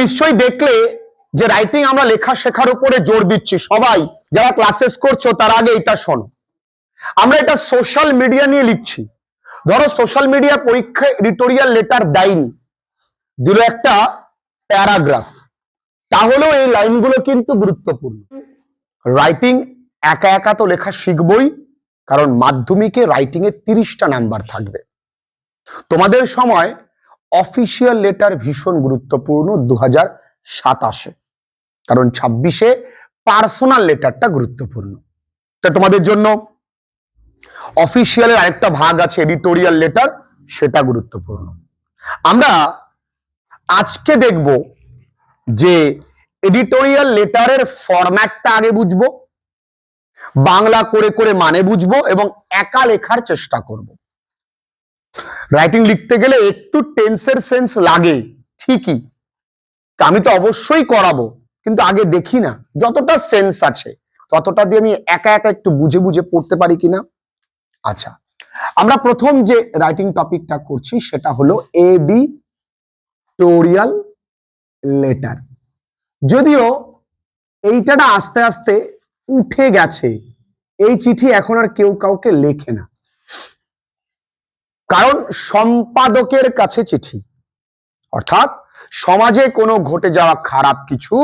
নিশ্চয়ই দেখলে যে রাইটিং আমরা লেখা শেখার উপরে জোর দিচ্ছি। সবাই যারা ক্লাসেস করছো তার আগে এটা শোনো, আমরা এটা সোশ্যাল মিডিয়া নিয়ে লিখছি। ধরো সোশ্যাল মিডিয়া পরীক্ষায় এডিটোরিয়াল লেটার দেয়নি, দিল একটা প্যারাগ্রাফ, তাহলেও এই লাইনগুলো কিন্তু গুরুত্বপূর্ণ। রাইটিং একা একা তো লেখা শিখবই, কারণ মাধ্যমিকে রাইটিং এ 30টা নাম্বার থাকবে। তোমাদের সময় অফিসিয়াল লেটার ভীষণ গুরুত্বপূর্ণ 2027-এ, কারণ 26-এ পার্সোনাল লেটারটা গুরুত্বপূর্ণ। তা তোমাদের জন্য অফিসিয়ালের আরেকটা ভাগ আছে এডিটোরিয়াল লেটার, সেটা গুরুত্বপূর্ণ। আমরা আজকে দেখব যে এডিটোরিয়াল লেটারের ফরম্যাটটা আগে বুঝবো, বাংলা করে করে মানে বুঝবো এবং একা লেখার চেষ্টা করব। রাইটিং লিখতে গেলে একটু টেন্সের সেন্স লাগে ঠিকই, আমি তো অবশ্যই করাবো, কিন্তু আগে দেখি না যতটা সেন্স আছে ততটা দিয়ে আমি একা একা একটু বুঝে বুঝে পড়তে পারি কিনা। আচ্ছা, আমরা প্রথম যে রাইটিং টপিকটা করছি সেটা হলো এডিটোরিয়াল লেটার। যদিও এইটা আস্তে আস্তে উঠে গেছে, এই চিঠি এখন আর কেউ কাউকে লেখে না, কারণ সম্পাদকের কাছে চিঠি, অর্থাৎ সমাজে কোনো ঘটে যাওয়া খারাপ কিছু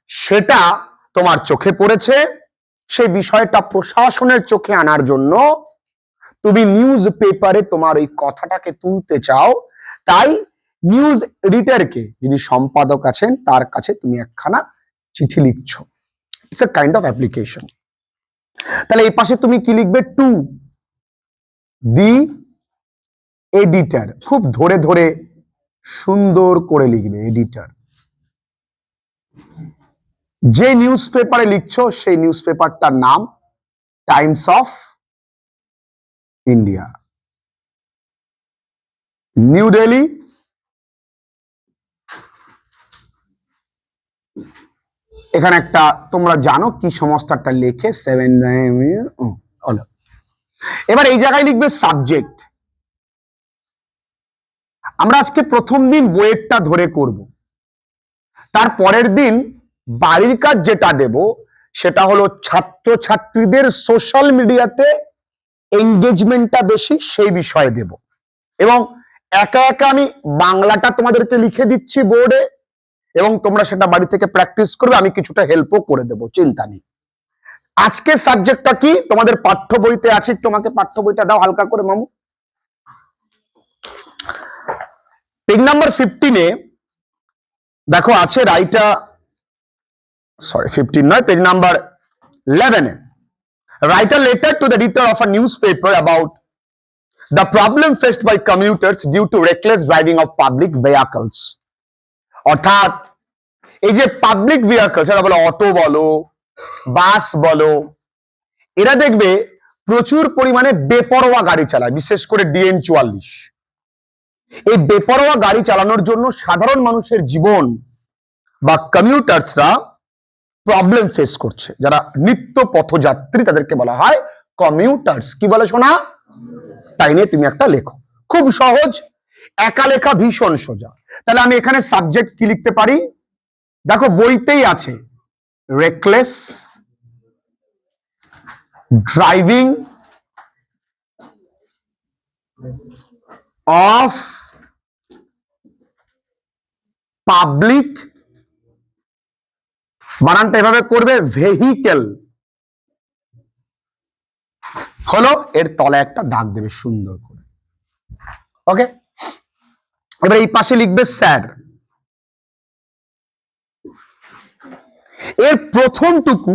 সেটা তোমার চোখে পড়েছে, সেই বিষয়টা প্রশাসনের চোখে আনার জন্য তুমি নিউজ পেপারে তোমার ওই কথাটাকে তুলতে চাও, তাই নিউজ এডিটরকে, যিনি সম্পাদক আছেন, তার কাছে তুমি একখানা চিঠি লিখছো। It's a kind of application. তাহলে এই পাশে তুমি কি লিখবে? টু দি এডিটর, খুব ধরে ধরে সুন্দর করে লিখবে এডিটর। যে নিউজ পেপারে লিখছো সেই নিউজ পেপারটার নাম Times of India, new Delhi. এখানে একটা তোমরা জানো কি সংস্থাটা লেখে, 7। এবার এই জায়গায় লিখবে সাবজেক্ট। আমরা আজকে প্রথম দিন বইয়েরটা ধরে করব, তার পরের দিন বাড়ির কাজ যেটা দেব সেটা হলো ছাত্রছাত্রীদের সোশ্যাল মিডিয়াতে এঙ্গেজমেন্টটা বেশি সেই বিষয়ে দেব। এবং একা একা আমি বাংলাটা তোমাদেরকে লিখে দিচ্ছি বোর্ডে, এবং তোমরা সেটা বাড়ি থেকে প্র্যাকটিস করবে, আমি কিছুটা হেল্পও করে দেব, চিন্তা নেই। আজকে সাবজেক্টটা কি তোমাদের পাঠ্য বইতে আছে, তোমাকে পাঠ্য বইটা দাও হালকা করে মামু। পেজ নাম্বার 15-এ দেখো আছে রাইটার, সরি 15 নয়, পেজ নাম্বার 11-এ, write a letter to the editor of a newspaper about the problem faced by commuters due to reckless driving of public vehicles। অর্থাৎ এই যে পাবলিক ভেহিকল, সেটা বলো অটো বলো বাস বলো, এরা দেখবে প্রচুর পরিমাণে বেপরোয়া গাড়ি চালায়, বিশেষ করে DN 44। এই বেপরোয়া গাড়ি চালানোর জন্য সাধারণ মানুষের জীবন বা কমিউটার্সরা প্রবলেম ফেস করছে। যারা নিত্য পথযাত্রী তাদেরকে বলা হয় কমিউটার্স। কি বলে শোনা? তাই নিয়ে তুমি একটা লেখো, খুব সহজ, একা লেখা ভীষণ সোজা। তাহলে আমি এখানে সাবজেক্ট কি লিখতে পারি? দেখো বইতেই আছে, রেকলেস ড্রাইভিং অফ পাবলিক, বানানটা এভাবে করবে, ভেহিকেল হলো, এর তলে একটা দাগ দেবে সুন্দর করে। ওকে, এবার এই পাশে লিখবে স্যার। এর প্রথমটুকু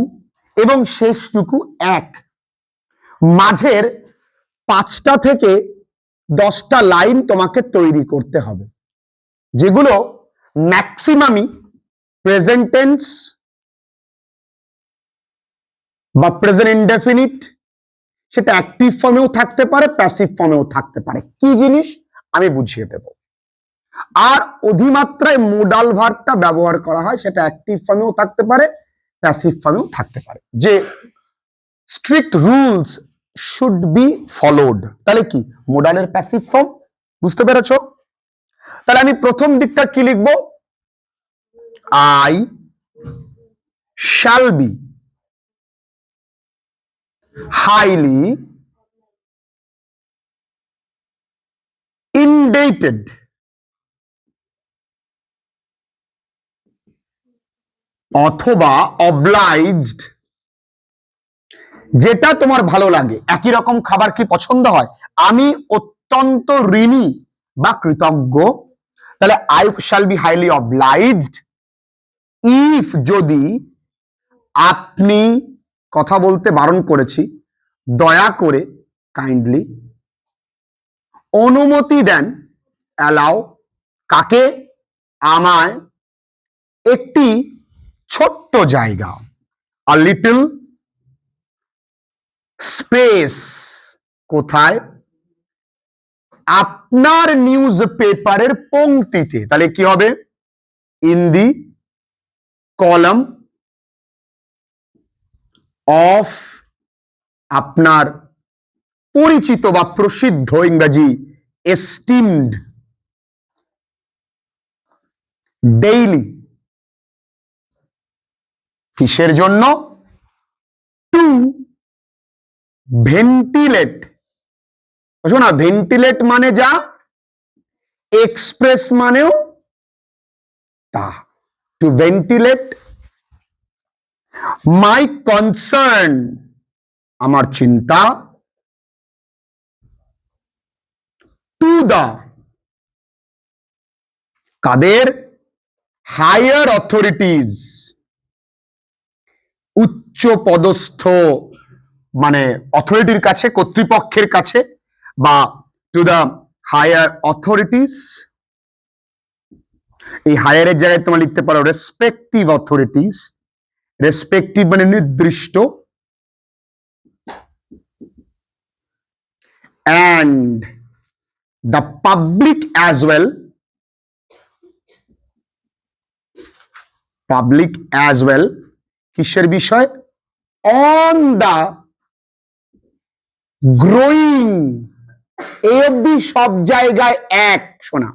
এবং শেষটুকু এক, মাঝের 5টা থেকে 10টা লাইন তোমাকে তৈরি করতে হবে, যেগুলো ম্যাক্সিমামই প্রেজেন্ট টেন্স বা প্রেজেন্ট ইনডেফিনিট, সেটা অ্যাক্টিভ ফর্মেও থাকতে পারে, প্যাসিভ ফর্মেও থাকতে পারে। কি জিনিস আমি বুঝিয়ে দেব। আর অধিমাত্রায় মোডাল ভার্বটা ব্যবহার করা হয়, সেটা অ্যাক্টিভ ফর্মেও থাকতে পারে, প্যাসিভ ফর্মেও থাকতে পারে। যে strict rules should be followed, তাহলে কি মোডালের প্যাসিভ ফর্ম, বুঝতে পেরেছো? তাহলে আমি প্রথম দিকটা কি লিখবো? I shall be highly indebted অথবা obliged, যেটা তোমার ভালো লাগে। একই রকম খাবার কি পছন্দ হয়? আমি অত্যন্ত ঋণী বা কৃতজ্ঞ, তাহলে I shall be highly obliged if, যদি আপনি, কথা বলতে বারণ করেছি, দয়া করে, কাইন্ডলি, অনুমতি দেন, অ্যালাউ, কাকে? আমায়, একটি ছোট্ট জায়গা, a little স্পেস, কোথায়? আপনার নিউজ পেপারের পংক্তিতে, তাহলে কি হবে? ইন দি কলাম অফ, আপনার পরিচিত বা প্রসিদ্ধ, ইংরাজি এস্টিমড, ডেইলি, কিসের জন্য? টু ভেন্টিলেট, বুঝো না? ভেন্টিলেট মানে যা, এক্সপ্রেস মানেও তা। টু ভেন্টিলেট মাই কনসার্ন, আমার চিন্তা, টু দা, কাদের? হায়ার অথরিটিজ, উচ্চ পদস্থ মানে অথরিটির কাছে, কর্তৃপক্ষের কাছে, বা টু দা হায়ার অথরিটিজ। এই হায়ারের জায়গায় তোমরা লিখতে পারো রেসপেক্টিভ অথরিটিজ। রেসপেক্টিভ মানে নির্দিষ্ট, and the public as well, public as well, কিসের বিষয়? on the growing, এই অবধি সব জায়গায় এক, শোনা,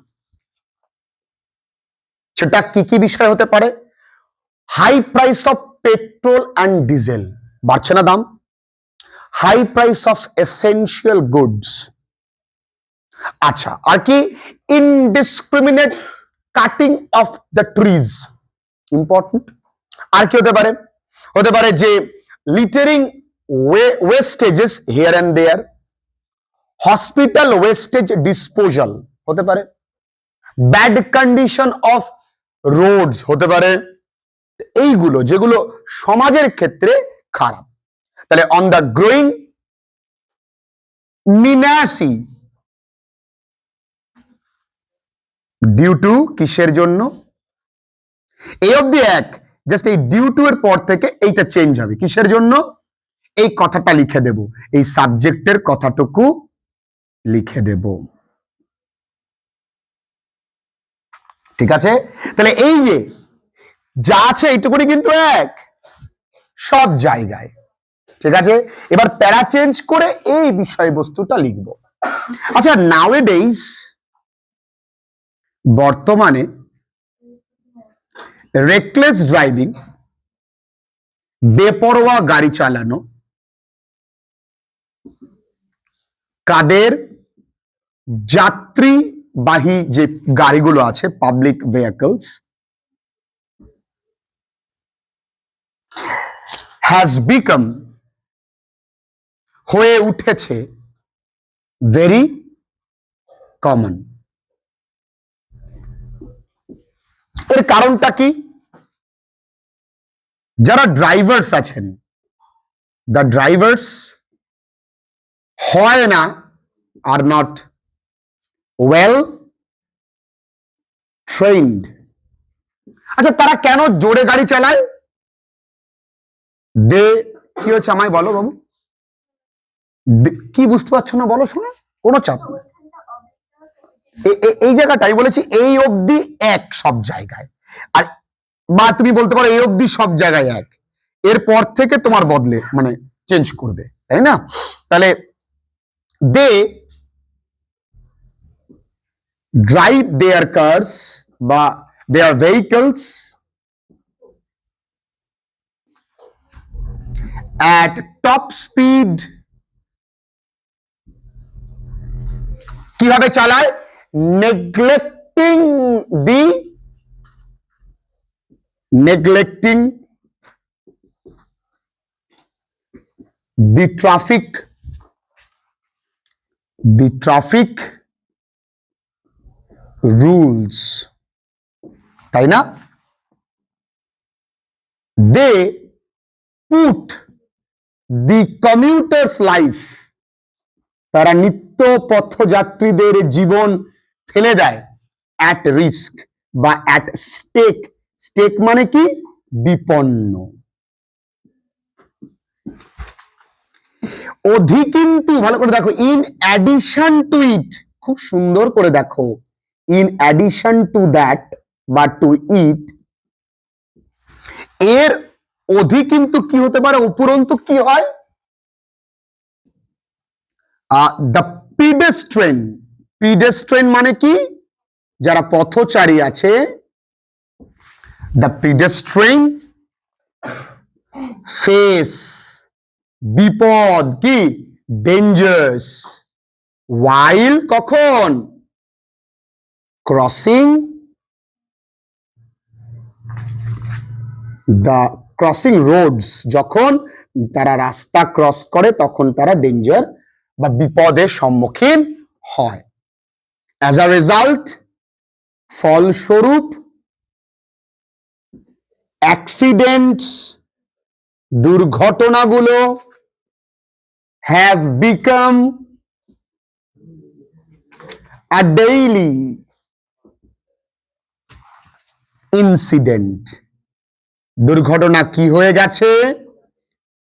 সেটা কি কি বিষয় হতে পারে? High price of petrol and diesel, বাড়ছে না দাম? High price of essential goods, আচ্ছা, আর কি? Indiscriminate cutting of the trees, important. আর কি হতে পারে? হতে পারে যে littering wastages here and there, hospital wastage disposal হতে পারে, ব্যাড কন্ডিশন অফ রোডস হতে পারে, এইগুলো যেগুলো সমাজের ক্ষেত্রে খারাপ। তাহলে on the growing menace, due to, কিসের জন্য? এই অবধি এক, জাস্ট এই ডিউ টু এর পর থেকে এইটা চেঞ্জ হবে, কিসের জন্য? এই কথাটা লিখে দেব, এই সাবজেক্টের কথাটুকু লিখে দেব, ঠিক আছে? তাহলে এই যে যা আছে এইটুকুনি কিন্তু এক সব জায়গায়, ঠিক আছে? এবার প্যারা চেঞ্জ করে এই বিষয়বস্তুটা লিখব। আচ্ছা, নাওএডেইজ, বর্তমানে, রেকলেস ড্রাইভিং, বেপরোয়া গাড়ি চালানো, কাদের? যাত্রীবাহী যে গাড়িগুলো আছে, পাবলিক ভেহিকলস, হ্যাজ বিকাম, হয়ে উঠেছে, ভেরি কমন। এর কারণটা কি? যারা ড্রাইভার্স আছেন, দ্য ড্রাইভার্স হয় না, আর নট ওয়েল ট্রেন্ড। আচ্ছা, তারা কেন জোরে গাড়ি চালায়? দে, কি হচ্ছে আমায় বলো বাবু, কি বুঝতে পারছো না বলো, শুনে কোনো চাপ নেই। এই জায়গাটাই বলেছি, এই অবধি এক সব জায়গায়, আর বা তুমি বলতে পারো এই অবধি সব জায়গায় এক, এরপর থেকে তোমার বদলে মানে চেঞ্জ করবে, তাই না? তাহলে দে ড্রাইভ দেয়ার কার্স বা দেয়ার ভেহিকলস at top speed কিভাবে চালায়? neglecting the traffic rules, তাই না? they put the commuters life, তারা নিত্য পথযাত্রীদের জীবন ফেলে দেয় at risk বা at stake মানে কি? বিপন্ন। কিন্তু ভালো করে দেখো, in addition to it, খুব সুন্দর করে দেখো, in addition to that বা to it, এর কিন্তু কি হতে পারে? উপরন্তু কি হয়? the pedestrian মানে কি? যারা পথচারী আছে, the pedestrian face বিপদ কি? ডেঞ্জার্স while কখন? crossing roads, যখন তারা রাস্তা ক্রস করে তখন তারা ডেঞ্জার বা বিপদের সম্মুখীন হয়। as a result, ফলস্বরূপ, accidents দুর্ঘটনাগুলো have become a daily incident, দুর্ঘটনা কি হয়ে গেছে?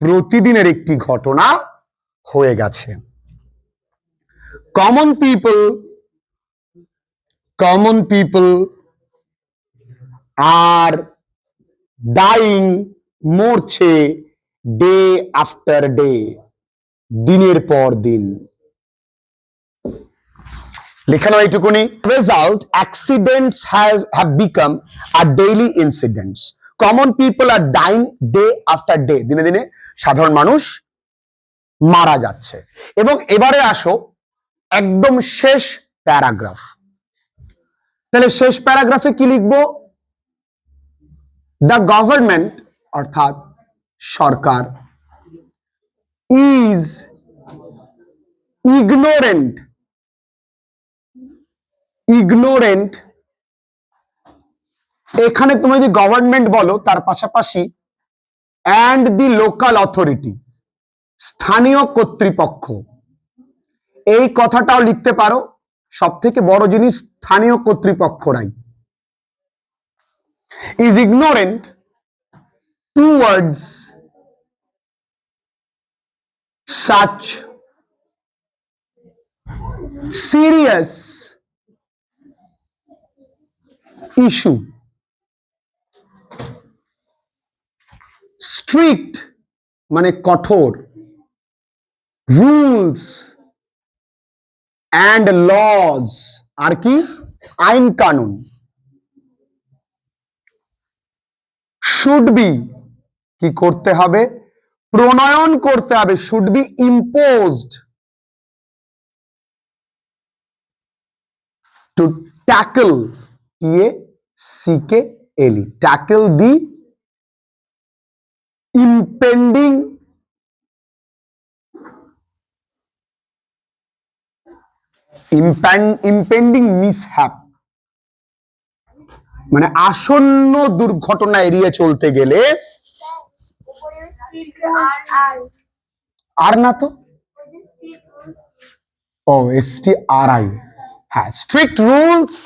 প্রতিদিনের একটি ঘটনা হয়ে গেছে। common people are dying, মরছে, day after day, দিনের পর দিন। লেখানো এইটুকুনি। result, accidents have become a daily incidents. common people are dying day after day, দিনে দিনে সাধারণ মানুষ মারা যাচ্ছে। এবং এবারে আসো একদম শেষ প্যারাগ্রাফ। তাহলে শেষ প্যারাগ্রাফে কি লিখবো? the government অর্থাৎ সরকার is ignorant এখানে তুমি যদি গভর্নমেন্ট বলো তার পাশাপাশি and the local authority, স্থানীয় কর্তৃপক্ষ, এই কথাটাও লিখতে পারো। সব থেকে বড় জিনিস স্থানীয় কর্তৃপক্ষরাই is ignorant towards such serious issue. strict মানে কঠোর, rules and laws আর কি? আইন কানুন। should be কি করতে হবে? প্রণয়ন করতে হবে, should be imposed to tackle tackle the impending mishap, মানে আসন্ন দুর্ঘটনা এড়িয়ে চলতে গেলে। আর না তো, STRI, হ্যাঁ, strict rules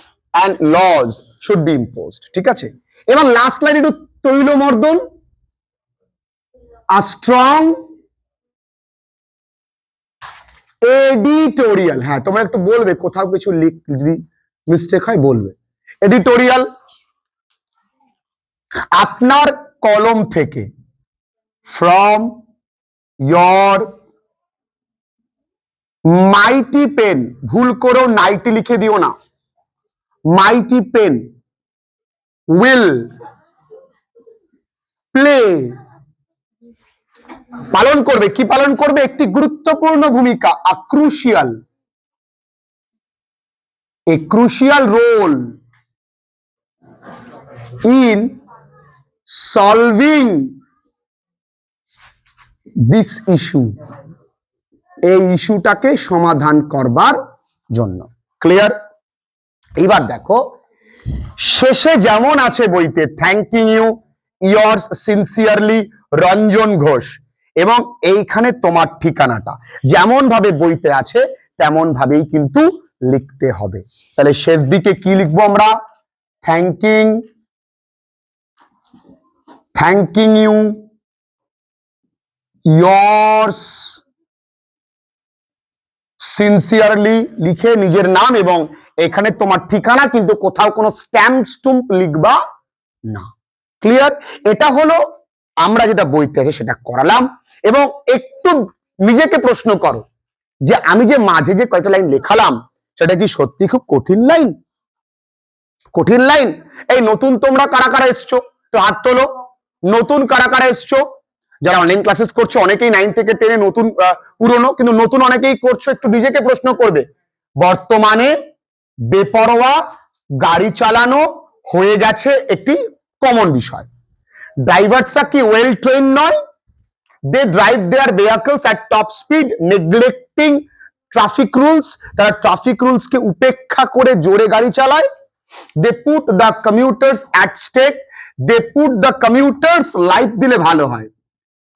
and laws should be imposed, ঠিক আছে। এবার লাস্ট লাইন একটু তৈলমর্দন, a strong editorial, হ্যাঁ তোমরা একটু বলবে কোথাও কিছু যদি মিস্টেক হয় বলবে। এডিটোরিয়াল, আপনার কলম থেকে, from your mighty pen, ভুল করেও নাইটি লিখে দিও না, mighty pen will play পালন করবে। কি পালন করবে? একটি গুরুত্বপূর্ণ ভূমিকা, a crucial role in solving this issue, এই ইস্যুটাকে সমাধান করবার জন্য। ক্লিয়ার? এইবার দেখো শেষে যেমন আছে বইতে, thanking you yours sincerely Ranjan Ghosh, এবং এইখানে তোমার ঠিকানাটা যেমন ভাবে বইতে আছে তেমন ভাবেই কিন্তু লিখতে হবে। তাহলে শেষ দিকে কি লিখবো আমরা? থ্যাংকিং ইউ ইয়ার্স সিনসিয়ারলি লিখে নিজের নাম এবং এখানে তোমার ঠিকানা, কিন্তু কোথাও কোনো স্ট্যাম্প লিখবা না। ক্লিয়ার? এটা হলো আমরা যেটা বইতে আছে সেটা করালাম। এবং একটু নিজেকে প্রশ্ন করো যে আমি যে মাঝে যে কয়টা লাইন লেখালাম সেটা কি সত্যি খুব কঠিন লাইন? কঠিন লাইন? এই নতুন তোমরা কারা কারা এসছো তো হাত তোলো। নতুন কারা কারা এসছো? যারা অনলাইন ক্লাসেস করছো অনেকেই 9 থেকে 10 নতুন, পুরনো, কিন্তু নতুন অনেকেই করছো। একটু নিজেকে প্রশ্ন করবে, বর্তমানে বেপরোয়া গাড়ি চালানো হয়ে গেছে একটি কমন বিষয়। ড্রাইভারসরা কি ওয়েল ট্রেন নয়? They drive their vehicles at top speed neglecting traffic rules. তারা ট্রাফিক রুলস কে উপেক্ষা করে জোরে গাড়ি চালায়। They put the commuters at stake. They put the commuters, life দিলে ভালো হয়,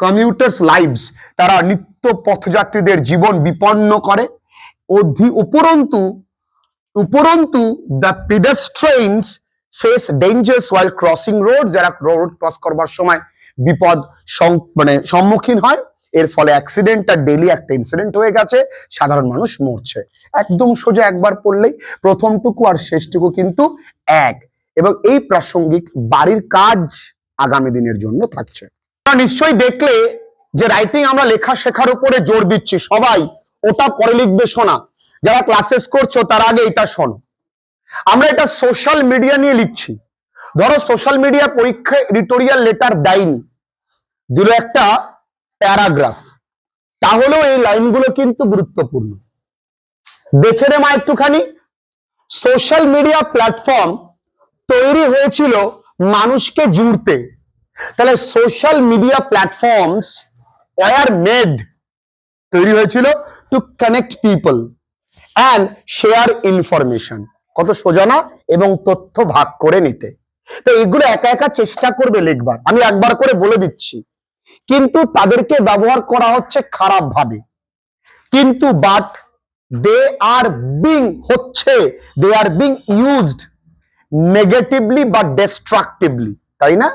কমিউটার্স লাইভস, তারা নিত্য পথযাত্রীদের জীবন বিপন্ন করে। উপরন্তু the pedestrians face dangers while crossing road, যারা রোড ক্রস করবার সময় বিপদ সম্মুখীন হয়। এর ফলে অ্যাক্সিডেন্ট আর ডেইলি একটা ইনসিডেন্ট হয়ে গেছে, সাধারণ মানুষ মরছে। একদম সোজা একবার পড়লেই প্রথমটুকু আর শেষটুকু কিন্তু এক। এবং এই প্রাসঙ্গিক বাড়ির কাজ আগামী দিনের জন্য থাকছে। নিশ্চয়ই দেখলে যে রাইটিং আমরা লেখা শেখার উপরে জোর দিচ্ছি, সবাই ওটা পরে লিখবে শোনা। যারা ক্লাসেস করছো তার আগে এটা শোনো। আমরা এটা সোশ্যাল মিডিয়া নিয়ে লিখছি। ধরো সোশ্যাল মিডিয়া পরীক্ষায় এডিটোরিয়াল লেটার দেয়নি, দিল একটা প্যারাগ্রাফ, তাহলেও এই লাইনগুলো কিন্তু গুরুত্বপূর্ণ। দেখে রে মা একটুখানি, সোশ্যাল মিডিয়া প্ল্যাটফর্ম তৈরি হয়েছিল মানুষকে জুড়তে। তাহলে social media platforms are made, তৈরি হয়েছিল to connect people and share information. কত সোজা না? এবং তথ্য ভাগ করে নিতে। তো এগুলো একা একা চেষ্টা করবে লিখবার, আমি একবার করে বলে দিচ্ছি। কিন্তু তাদেরকে ব্যবহার করা হচ্ছে খারাপ ভাবে, কিন্তু but they are being used negatively বা ডিস্ট্রাকটিভলি, তাই না?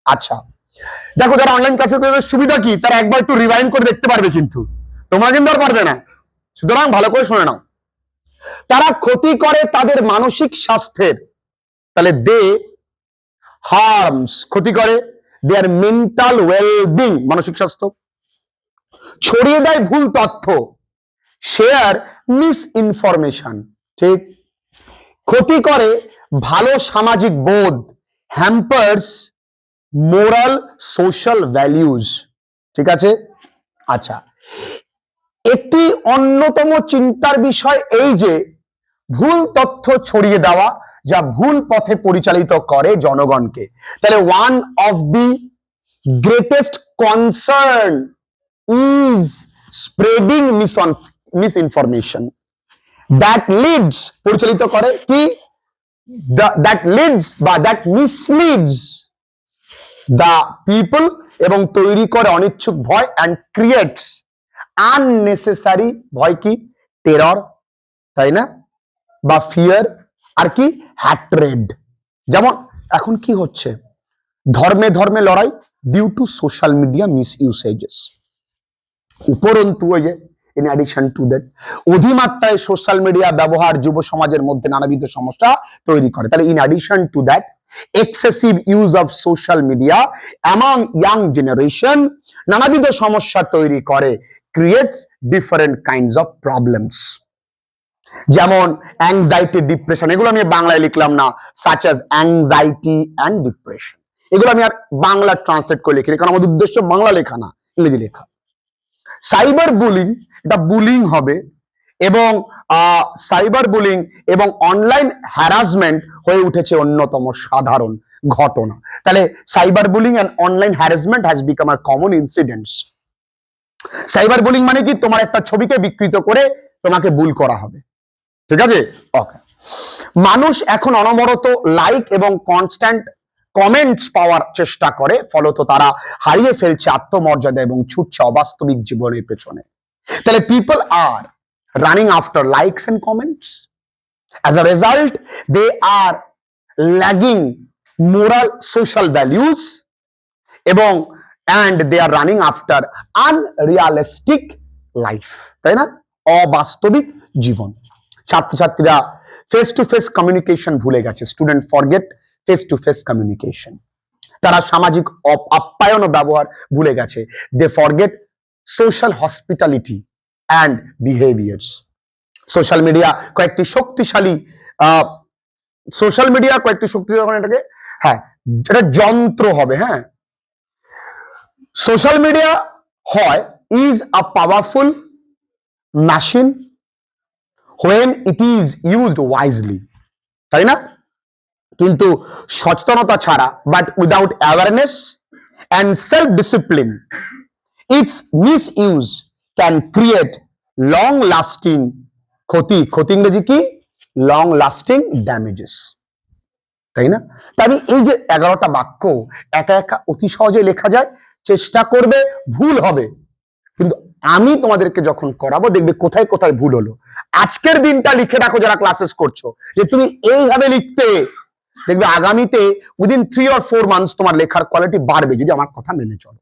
আচ্ছা দেখো, যারা অনলাইন ক্লাসের সুবিধা কি, তারা একবার একটু রিভাইন্ড করে দেখতে পারবে, কিন্তু তোমরা কিন্তু আর পারবে না। সুতরাং ভালো করে শুনে নাও। তারা ক্ষতি করে তাদের মানসিক স্বাস্থ্যের, তাহলে দে হার্মস, ক্ষতি করে দেয়ার মেন্টাল ওয়েলবিং, মানসিক স্বাস্থ্য। ছড়িয়ে দেয় ভুল তথ্য, শেয়ার মিস ইনফরমেশন, ঠিক। ক্ষতি করে ভালো সামাজিক বোধ, হ্যাম্পার্স মোরাল সোশ্যাল ভ্যালিউজ, ঠিক আছে। আচ্ছা, একটি অন্যতম চিন্তার বিষয় এই যে ভুল তথ্য ছড়িয়ে দেওয়া, যা ভুল পথে পরিচালিত করে জনগণকে। তাহলে one of the greatest concern is spreading misinformation that leads, পরিচালিত করে কি, দ্যাট লিডস বা দ্যাট মিসলিডস দ্য পিপল, এবং তৈরি করে অনিচ্ছুক ভয়, অ্যান্ড ক্রিয়েটস আননেসেসারি, ভয় কি, টেরর, তাই না, বা ফিয়ার, আর কি হ্যাট্রেড। যেমন এখন কি হচ্ছে, ধর্মে ধর্মে লড়াই due to social media misusages. উপরন্তু ওই যে ইন অ্যাডিশন টু দ্যাট, অধিমাত্রায় সোশ্যাল মিডিয়া ব্যবহার যুব সমাজের মধ্যে নানাবিধ সমস্যা তৈরি করে। তাহলে in addition to that, excessive use of social media among young generation নানাবিধ সমস্যা তৈরি করে, creates different kinds of problems, যেমন অ্যাংজাইটি, ডিপ্রেশন, এগুলো আমি বাংলায় লিখলাম না, such as anxiety and depression, এগুলো আমি আর বাংলা ট্রান্সলেট করে লিখি, কারণ আমাদের উদ্দেশ্য বাংলা লেখা না, ইংরেজি লেখা। সাইবার বুলিং, এটা বুলিং হবে, এবং সাইবার বুলিং এবং অনলাইন হ্যারাসমেন্ট হয়ে উঠেছে অন্যতম সাধারণ ঘটনা। তাহলে cyber bullying and online harassment has become a common incidents. Cyber bullying মানে কি, তোমার একটা ছবিকে বিকৃত করে তোমাকে বুল করা হবে, ঠিক আছে? ওকে। মানুষ এখন অনবরত লাইক এবং কনস্ট্যান্ট কমেন্টস পাওয়ার চেষ্টা করে, ফলত তারা হারিয়ে ফেলছে আত্মমর্যাদা এবং ছুটছে অবাস্তবিক জীবনের পেছনে। তাহলে people are running after likes and comments, as a result they are lagging moral social values এবং and they are running after unrealistic life, তাই না? অবাস্তবিক জীবন। ছাত্রছাত্রীরা ফেস টু ফেস কমিউনিকেশন ভুলে গেছে। Student forget face to face communication. তারা সামাজিক আপ্যায়ন ও ব্যবহার ভুলে গেছে। They forget social hospitality and behaviours. Social media কয়েকটি শক্তিশালী এটাকে, হ্যাঁ, এটা যন্ত্র হবে। হ্যাঁ, সোশ্যাল মিডিয়া হয় is a powerful machine when it is used wisely, তাই না? কিন্তু সচেতনতা ছাড়া, but without awareness and self discipline, it's misuse can create long lasting ক্ষতি। ক্ষতি ইংরেজি কি? লং লাস্টিং ড্যামেজেস, তাই না? তাই এই যে 11টা বাক্য একা একা অতি সহজে লেখা যায়, চেষ্টা করবে, ভুল হবে, কিন্তু আমি তোমাদেরকে যখন করাবো দেখবে কোথায় কোথায় ভুল হলো। আজকের দিনটা লিখে রাখো যারা ক্লাসেস করছো, যে তুমি এইভাবে লিখতে, দেখবে আগামীতে উইদিন 3 or 4 months তোমার লেখার কোয়ালিটি বাড়বে যদি আমার কথা মেনে চলো।